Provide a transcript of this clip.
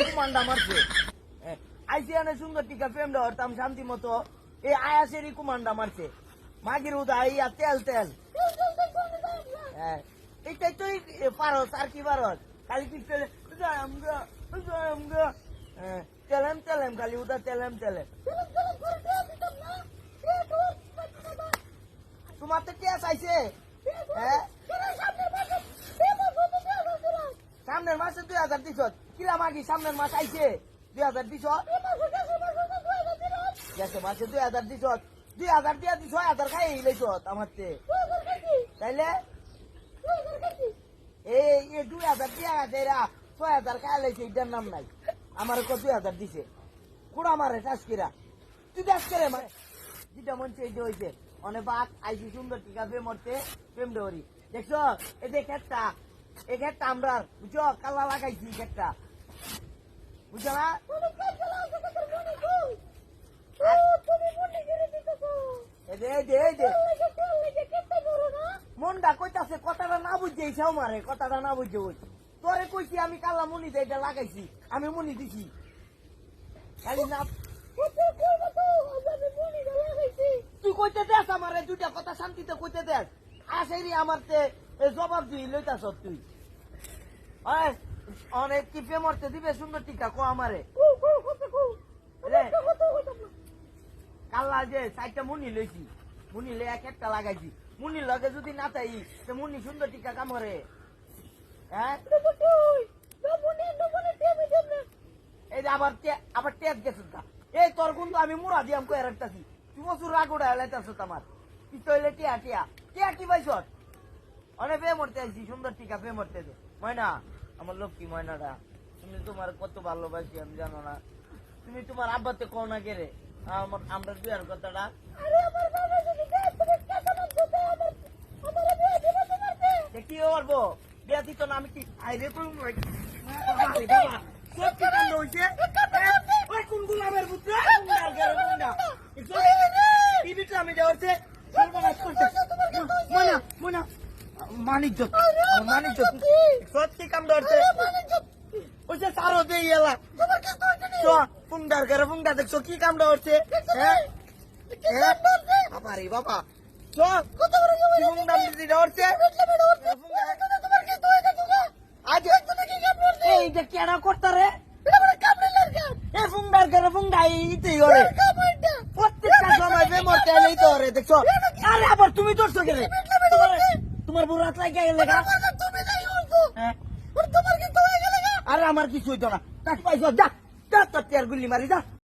কুমান্ডা মারছে আইসিয়ানে সুন্দর টিকা প্রেম ধরতাম শান্তি মতো এই আয়াসেরই কুমান্ডা মারছে মাগির উদয় ইয়া তেল তেল এইটাই তুই পারস আর কি পারস খালি কি তেলেম তেলেম খালি উদা তেলেম তেলেম তোমার তো কে চাইছে হ্যাঁ সামনের মাসে 2000 দিছ কিরা মাগি সামনের মাস আইছে 2000 দিছ গেছে মাসে 2000 দিছ 2000 দিয়া দিছ 6000 খাই লইছ আমারতে তাইলে এই 2000 দিয়া গেছে 6000 খাই লইছে এটার নাম নাই আমার কত 2000 দিছে কুড়া মারে টাসকিরা তুই দাস করে মানে যেটা মন চাইতে হইছে অনেক বাঘ আইসি সুন্দর টিকা প্রেম মরতে প্রেম ডরি দেখছো এই যে খেতটা এই খেতটা আমরা বুঝছো কালা লাগাইছি খেতটা বুঝছো না মনটা কইতাছে কথাটা না বুঝছে এইসাও মারে কথাটা না বুঝছে ওই তোরে কইছি আমি কালা মুনি এটা লাগাইছি আমি মুনি দিছি খালি না তুই কইতে দেস আমারে দুইটা কথা শান্তিতে কইতে দেস আসেরি আমার জবাব দিই লইতাছ তুই অনেক কি মরতে দিবে সুন্দর টিকা কো আমারে কাল্লা যে 4টা মুনি লইছি মুনি লে একটা লাগাইছি মুনির লগে যদি না তাই তো মুনি সুন্দর টিকা কামরে হ্যাঁ এই যে আবার টেক গেছে এই তোর কিন্তু আমি মুড়া দিয়াম কয়ে রাখতেছি তুই বছর রাগ উড়া লাইতাছ আমার পিস্তলে টিয়া টিয়া টিয়া কি পাইছ অনেক পে মরতে আইছি সুন্দর টিকা পে মরতে দে ময়না আমার লক্ষ্মী ময়নাটা তুমি তোমার কত ভালোবাসি আমি জানো না তুমি তোমার আব্বাতে কও না কে রে আমরা দুয়ার কথাটা কি করবো বিয়া দিত না আমি কি আইরে করুন কোন গুলামের পুত্র আমি যাওয়াতে মানিক মানিক সত্যি কাম ধরছে ওই যে সারো দিয়ে এলা ফুংডার ঘরে ফুংডা দেখছো কি কামটা হচ্ছে বাবা রে বাবা কেনা করতে রে ফুংডার ঘরে ফুংডা ইতেই করে প্রত্যেকটা সময় মরতে এলেই তো রে দেখছো আরে আবার তুমি ধরছো কেন তোমার বুড়ো হাত লাগিয়ে গেলে আরে আমার কিছু হইতো না পাইছো যা গুল্লি মারি যা